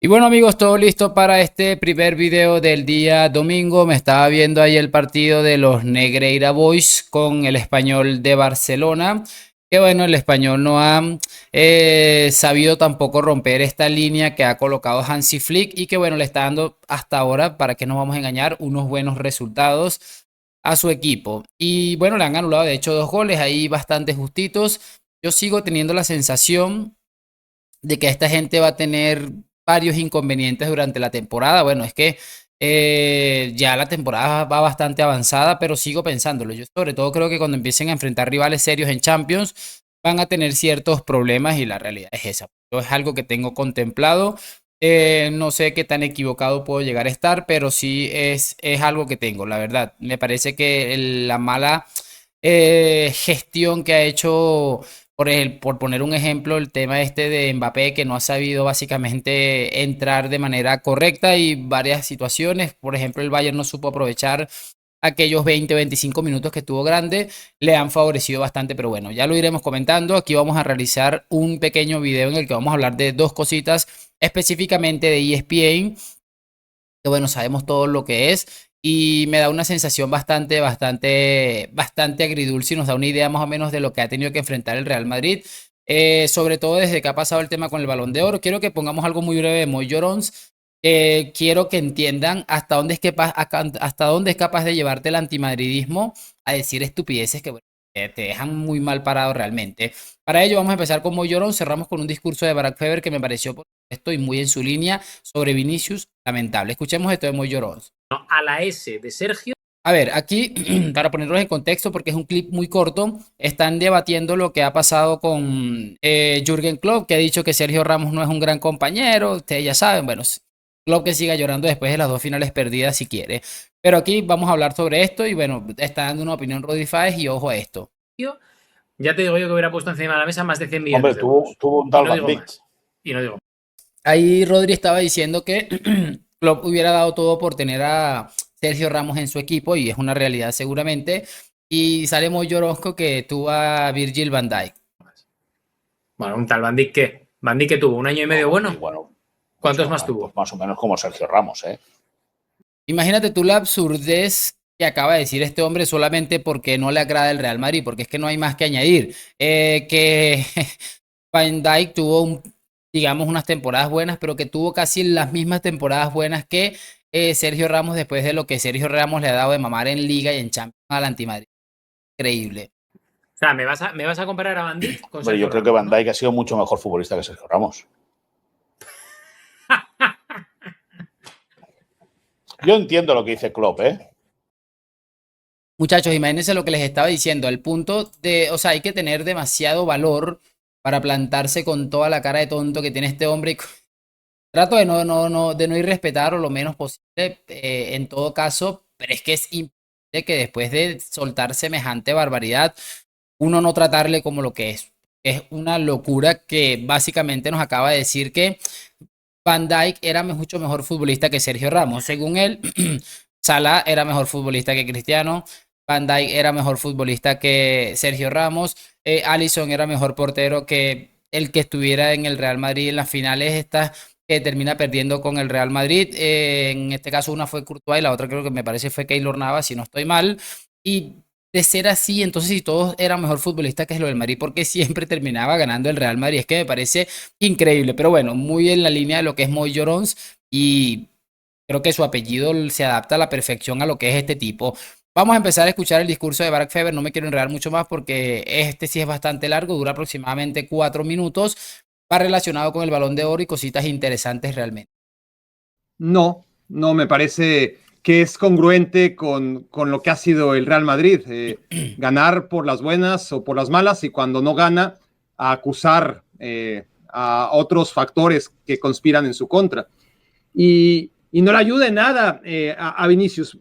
Y bueno amigos, todo listo para este primer video del día domingo. Me estaba viendo ahí el partido de los Negreira Boys con el Español de Barcelona. Que bueno, el Español no ha sabido tampoco romper esta línea que ha colocado Hansi Flick y que bueno, le está dando hasta ahora, para que nos vamos a engañar, unos buenos resultados a su equipo. Y bueno, le han anulado de hecho 2 goles ahí bastante justitos. Yo sigo teniendo la sensación de que esta gente va a tener varios inconvenientes durante la temporada. Bueno, es que ya la temporada va bastante avanzada, pero sigo pensándolo. Yo sobre todo creo que cuando empiecen a enfrentar rivales serios en Champions, van a tener ciertos problemas y la realidad es esa. Yo es algo que tengo contemplado. No sé qué tan equivocado puedo llegar a estar, pero sí es algo que tengo, la verdad. Me parece que la mala gestión que ha hecho por poner un ejemplo, el tema este de Mbappé que no ha sabido básicamente entrar de manera correcta y varias situaciones, por ejemplo, el Bayern no supo aprovechar aquellos 20-25 minutos que estuvo grande, le han favorecido bastante, pero bueno, ya lo iremos comentando. Aquí vamos a realizar un pequeño video en el que vamos a hablar de dos cositas específicamente de ESPN, que bueno, sabemos todo lo que es y me da una sensación bastante agridulce y nos da una idea más o menos de lo que ha tenido que enfrentar el Real Madrid, sobre todo desde que ha pasado el tema con el Balón de Oro. Quiero que pongamos algo muy breve de Moy Llorons. Quiero que entiendan hasta dónde es capaz de llevarte el antimadridismo a decir estupideces que bueno, te dejan muy mal parado realmente. Para ello vamos a empezar con Moy Llorón. Cerramos con un discurso de Barack Feber que me pareció estoy muy en su línea sobre Vinicius, lamentable. Escuchemos esto de Moy Llorón. A la S de Sergio. A ver, aquí, para ponerlos en contexto, porque es un clip muy corto, están debatiendo lo que ha pasado con Jürgen Klopp, que ha dicho que Sergio Ramos no es un gran compañero. Ustedes ya saben, bueno, Klopp que siga llorando después de las 2 finales perdidas si quiere. Pero aquí vamos a hablar sobre esto y bueno, está dando una opinión Rodri Fáez y ojo a esto. Ya te digo yo que hubiera puesto encima de la mesa más de 100 millones Hombre, de euros. tuvo un tal Y no digo Van Dijk. más. Y no digo más. Ahí Rodri estaba diciendo que Klopp hubiera dado todo por tener a Sergio Ramos en su equipo y es una realidad seguramente. Y sale muy Orozco que tuvo a Virgil van Dijk. Bueno, un tal Van Dijk que Van Dijk que tuvo 1 año y medio bueno. Bueno, ¿Cuántos más tuvo? Pues más o menos como Sergio Ramos, ¿eh? Imagínate tú la absurdez que acaba de decir este hombre solamente porque no le agrada el Real Madrid, porque es que no hay más que añadir. Que Van Dijk tuvo digamos, unas temporadas buenas, pero que tuvo casi las mismas temporadas buenas que Sergio Ramos después de lo que Sergio Ramos le ha dado de mamar en Liga y en Champions al Antimadrid. Increíble. O sea, ¿me vas a comparar a Van Dijk con Pero Sergio yo creo que Ramos, Van Dijk ha sido mucho mejor futbolista que Sergio Ramos. Yo entiendo lo que dice Klopp, ¿eh? Muchachos, imagínense lo que les estaba diciendo, al punto de, o sea, hay que tener demasiado valor para plantarse con toda la cara de tonto que tiene este hombre. Trato de no irrespetar o lo menos posible, en todo caso, pero es que es imposible que después de soltar semejante barbaridad, uno no tratarle como lo que es. Es una locura que básicamente nos acaba de decir que Van Dijk era mucho mejor futbolista que Sergio Ramos. Según él, Salah era mejor futbolista que Cristiano, Van Dijk era mejor futbolista que Sergio Ramos, Alisson era mejor portero que el que estuviera en el Real Madrid en las finales estas que termina perdiendo con el Real Madrid. En este caso una fue Courtois y la otra creo que me parece fue Keylor Navas, si no estoy mal. Y de ser así, entonces si todos eran mejor futbolistas que lo del Madrid, porque siempre terminaba ganando el Real Madrid. Es que me parece increíble, pero bueno, muy en la línea de lo que es Moy Llorons y creo que su apellido se adapta a la perfección a lo que es este tipo. Vamos a empezar a escuchar el discurso de Barack Feber, no me quiero enredar mucho más porque este sí es bastante largo, dura aproximadamente 4 minutos, va relacionado con el Balón de Oro y cositas interesantes realmente. No, no me parece que es congruente con lo que ha sido el Real Madrid. Ganar por las buenas o por las malas y cuando no gana, a acusar a otros factores que conspiran en su contra. Y no le ayuda en nada a Vinicius.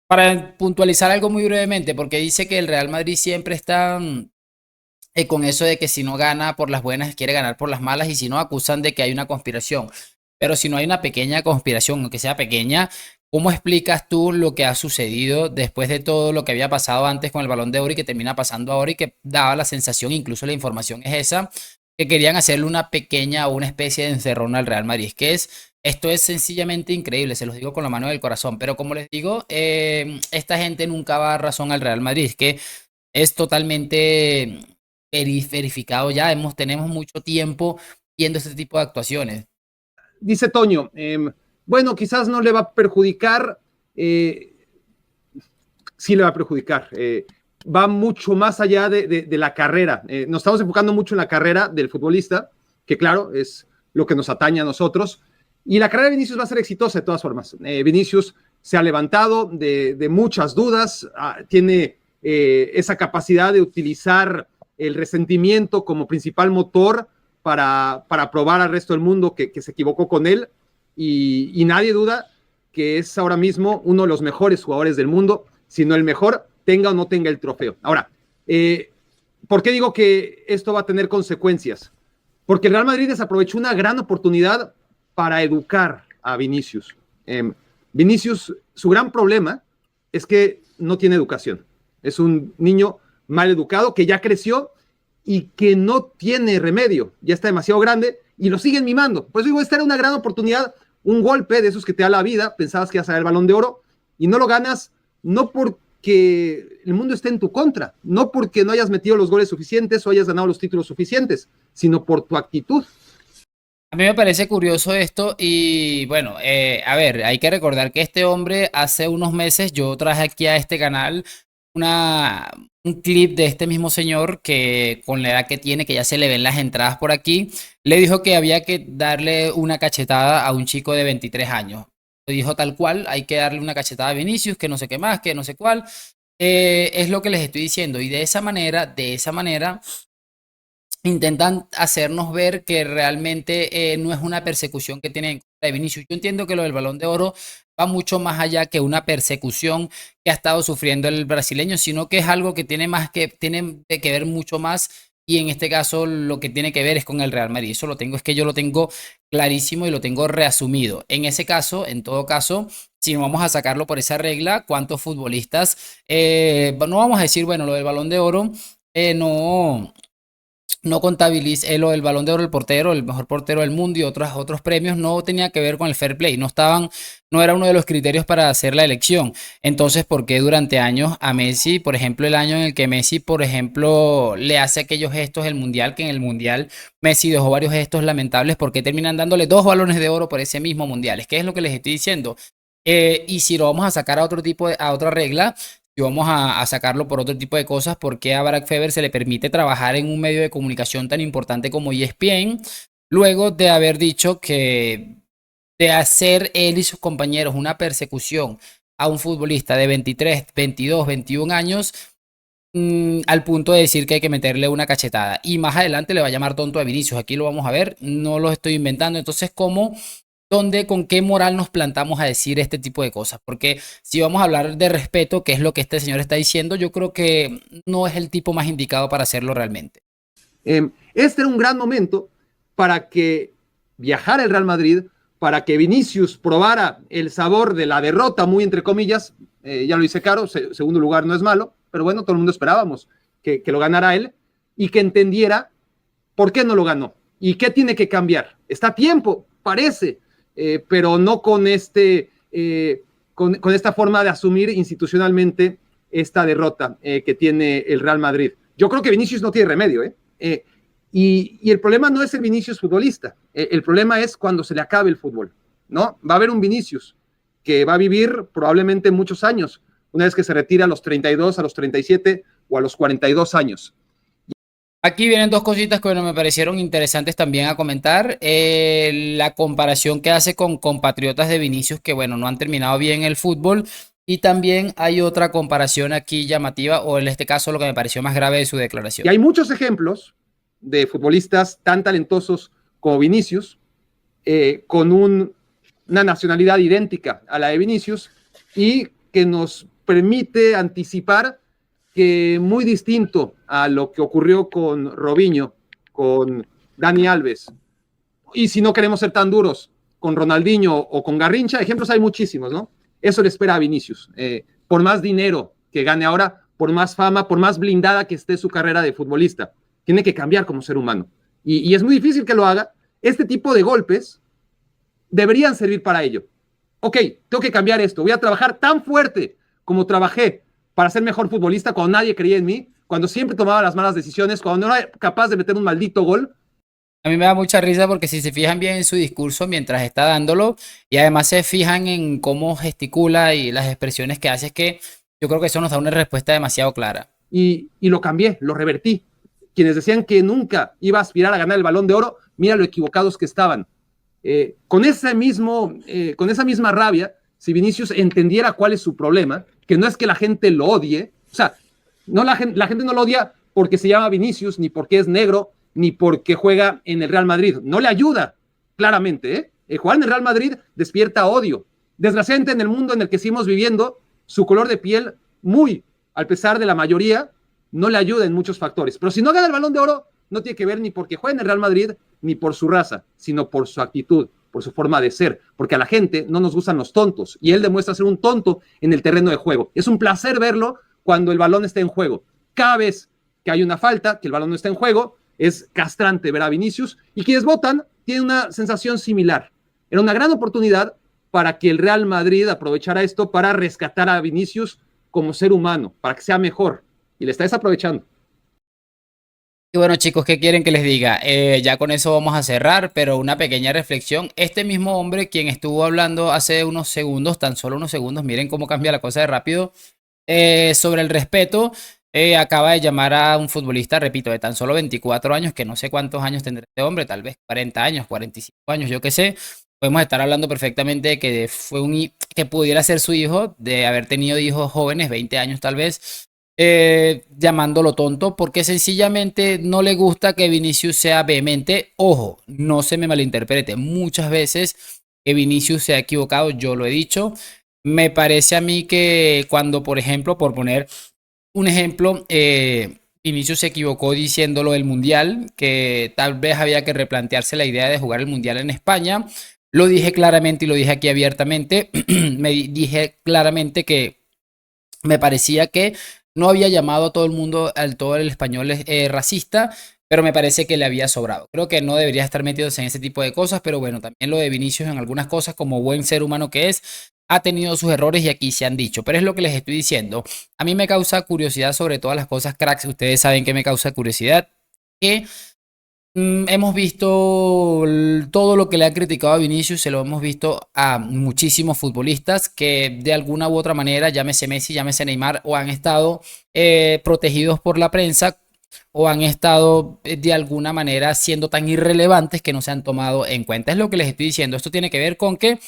Para puntualizar algo muy brevemente, porque dice que el Real Madrid siempre está con eso de que si no gana por las buenas, quiere ganar por las malas y si no, acusan de que hay una conspiración. Pero si no hay una pequeña conspiración, aunque sea pequeña, ¿cómo explicas tú lo que ha sucedido después de todo lo que había pasado antes con el Balón de Oro y que termina pasando ahora y que daba la sensación, incluso la información es esa, que querían hacerle una pequeña o una especie de encerrona al Real Madrid. Esto es sencillamente increíble, se los digo con la mano del corazón, pero como les digo, esta gente nunca va a dar razón al Real Madrid, que es totalmente verificado ya, tenemos mucho tiempo viendo este tipo de actuaciones. Dice Toño, bueno, quizás no le va a perjudicar, sí le va a perjudicar, va mucho más allá de la carrera. Nos estamos enfocando mucho en la carrera del futbolista, que claro, es lo que nos atañe a nosotros, y la carrera de Vinicius va a ser exitosa de todas formas. Vinicius se ha levantado de muchas dudas, tiene esa capacidad de utilizar el resentimiento como principal motor para probar al resto del mundo que se equivocó con él, y nadie duda que es ahora mismo uno de los mejores jugadores del mundo, si no el mejor, tenga o no tenga el trofeo. Ahora, ¿por qué digo que esto va a tener consecuencias? Porque el Real Madrid desaprovechó una gran oportunidad para educar a Vinicius. Vinicius, su gran problema es que no tiene educación. Es un niño mal educado que ya creció y que no tiene remedio. Ya está demasiado grande y lo siguen mimando. Pues digo, esta era una gran oportunidad, un golpe de esos que te da la vida. Pensabas que ibas a dar el Balón de Oro y no lo ganas, no porque el mundo esté en tu contra, no porque no hayas metido los goles suficientes o hayas ganado los títulos suficientes, sino por tu actitud. A mí me parece curioso esto y bueno, a ver, hay que recordar que este hombre hace unos meses yo traje aquí a este canal un clip de este mismo señor que con la edad que tiene, que ya se le ven las entradas por aquí, le dijo que había que darle una cachetada a un chico de 23 años. Lo dijo tal cual, hay que darle una cachetada a Vinicius, que no sé qué más, que no sé cuál. Es lo que les estoy diciendo y de esa manera intentan hacernos ver que realmente no es una persecución que tienen en contra de Vinicius. Yo entiendo que lo del Balón de Oro va mucho más allá que una persecución que ha estado sufriendo el brasileño, sino que es algo que tiene que ver mucho más y en este caso lo que tiene que ver es con el Real Madrid. Es que yo lo tengo clarísimo y lo tengo reasumido. En ese caso, en todo caso, si no vamos a sacarlo por esa regla, ¿cuántos futbolistas? No vamos a decir, bueno, lo del Balón de Oro, no contabilice lo del Balón de Oro, el portero, el mejor portero del mundo y otros premios no tenía que ver con el fair play, no era uno de los criterios para hacer la elección. Entonces, ¿por qué durante años a Messi, por ejemplo, el año en el que Messi, por ejemplo, le hace aquellos gestos del Mundial, que en el Mundial Messi dejó varios gestos lamentables, ¿por qué terminan dándole 2 balones de oro por ese mismo Mundial? Es que es lo que les estoy diciendo. Y si lo vamos a sacar a otra regla, y vamos a sacarlo por otro tipo de cosas, porque a Barack Feber se le permite trabajar en un medio de comunicación tan importante como ESPN, luego de haber dicho que de hacer él y sus compañeros una persecución a un futbolista de 23, 22, 21 años, al punto de decir que hay que meterle una cachetada. Y más adelante le va a llamar tonto a Vinicius. Aquí lo vamos a ver, no lo estoy inventando. Entonces, con qué moral nos plantamos a decir este tipo de cosas? Porque si vamos a hablar de respeto, que es lo que este señor está diciendo, yo creo que no es el tipo más indicado para hacerlo realmente. Este era un gran momento para que viajara el Real Madrid, para que Vinicius probara el sabor de la derrota, muy entre comillas, ya lo hice Caro, segundo lugar no es malo, pero bueno, todo el mundo esperábamos que lo ganara él y que entendiera por qué no lo ganó y qué tiene que cambiar. Está a tiempo, parece, pero no con con esta forma de asumir institucionalmente esta derrota que tiene el Real Madrid. Yo creo que Vinicius no tiene remedio, y el problema no es el Vinicius futbolista, el problema es cuando se le acabe el fútbol, ¿no? Va a haber un Vinicius que va a vivir probablemente muchos años, una vez que se retira a los 32, a los 37 o a los 42 años. Aquí vienen dos cositas que bueno, me parecieron interesantes también a comentar. La comparación que hace con compatriotas de Vinicius que bueno, no han terminado bien el fútbol. Y también hay otra comparación aquí llamativa, o en este caso lo que me pareció más grave de su declaración. Y hay muchos ejemplos de futbolistas tan talentosos como Vinicius, con una nacionalidad idéntica a la de Vinicius y que nos permite anticipar que muy distinto a lo que ocurrió con Robinho, con Dani Alves, y si no queremos ser tan duros, con Ronaldinho o con Garrincha, ejemplos hay muchísimos, ¿no? Eso le espera a Vinicius. Por más dinero que gane ahora, por más fama, por más blindada que esté su carrera de futbolista, tiene que cambiar como ser humano. y es muy difícil que lo haga, este tipo de golpes deberían servir para ello. Ok, tengo que cambiar esto, voy a trabajar tan fuerte como trabajé para ser mejor futbolista cuando nadie creía en mí, cuando siempre tomaba las malas decisiones, cuando no era capaz de meter un maldito gol. A mí me da mucha risa porque si se fijan bien en su discurso mientras está dándolo y además se fijan en cómo gesticula y las expresiones que hace, es que yo creo que eso nos da una respuesta demasiado clara. Y lo cambié, lo revertí. Quienes decían que nunca iba a aspirar a ganar el Balón de Oro, mira lo equivocados que estaban. Con esa misma rabia, si Vinicius entendiera cuál es su problema, que no es que la gente lo odie, o sea, no la gente no lo odia porque se llama Vinicius, ni porque es negro, ni porque juega en el Real Madrid. No le ayuda, claramente. Jugar en el Real Madrid despierta odio. Desgraciadamente, en el mundo en el que seguimos viviendo, su color de piel, muy al pesar de la mayoría, no le ayuda en muchos factores. Pero si no gana el Balón de Oro, no tiene que ver ni porque juega en el Real Madrid, ni por su raza, sino por su actitud, por su forma de ser, porque a la gente no nos gustan los tontos, y él demuestra ser un tonto en el terreno de juego. Es un placer verlo cuando el balón está en juego. Cada vez que hay una falta, que el balón no está en juego, es castrante ver a Vinicius, y quienes votan tienen una sensación similar. Era una gran oportunidad para que el Real Madrid aprovechara esto para rescatar a Vinicius como ser humano, para que sea mejor, y le está desaprovechando. Y bueno, chicos, ¿qué quieren que les diga? Ya con eso vamos a cerrar, pero una pequeña reflexión. Este mismo hombre, quien estuvo hablando hace unos segundos, tan solo unos segundos, miren cómo cambia la cosa de rápido, sobre el respeto, acaba de llamar a un futbolista, repito, de tan solo 24 años, que no sé cuántos años tendrá este hombre, tal vez 40 años, 45 años, yo qué sé. Podemos estar hablando perfectamente de que que pudiera ser su hijo, de haber tenido hijos jóvenes, 20 años tal vez. Llamándolo tonto porque sencillamente no le gusta que Vinicius sea vehemente. Ojo, no se me malinterprete, muchas veces que Vinicius se ha equivocado, yo lo he dicho. Me parece a mí que cuando, por ejemplo, por poner un ejemplo, Vinicius se equivocó diciéndolo del Mundial, que tal vez había que replantearse la idea de jugar el Mundial en España. Lo dije claramente y lo dije aquí abiertamente. Me dije claramente que me parecía que no había llamado a todo el mundo, al todo el español racista, pero me parece que le había sobrado. Creo que no debería estar metidos en ese tipo de cosas, pero bueno, también lo de Vinicius en algunas cosas, como buen ser humano que es, ha tenido sus errores y aquí se han dicho. Pero es lo que les estoy diciendo. A mí me causa curiosidad sobre todas las cosas, cracks. Ustedes saben que me causa curiosidad. Que hemos visto todo lo que le ha criticado a Vinicius, se lo hemos visto a muchísimos futbolistas que de alguna u otra manera, llámese Messi, llámese Neymar, o han estado protegidos por la prensa o han estado de alguna manera siendo tan irrelevantes que no se han tomado en cuenta. Es lo que les estoy diciendo. Esto tiene que ver con que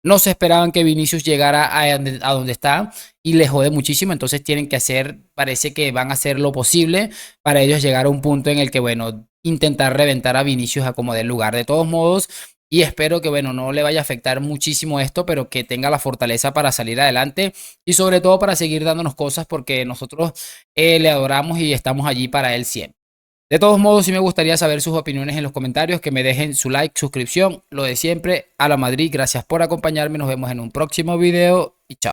no se esperaban que Vinicius llegara a donde está y le jode muchísimo, entonces tienen que hacer, parece que van a hacer lo posible para ellos llegar a un punto en el que, bueno, intentar reventar a Vinicius a como del lugar. De todos modos, y espero que, bueno, no le vaya a afectar muchísimo esto, pero que tenga la fortaleza para salir adelante y sobre todo para seguir dándonos cosas porque nosotros le adoramos y estamos allí para él siempre. De todos modos, sí me gustaría saber sus opiniones en los comentarios, que me dejen su like, suscripción, lo de siempre. A la Madrid, gracias por acompañarme, nos vemos en un próximo video y chao.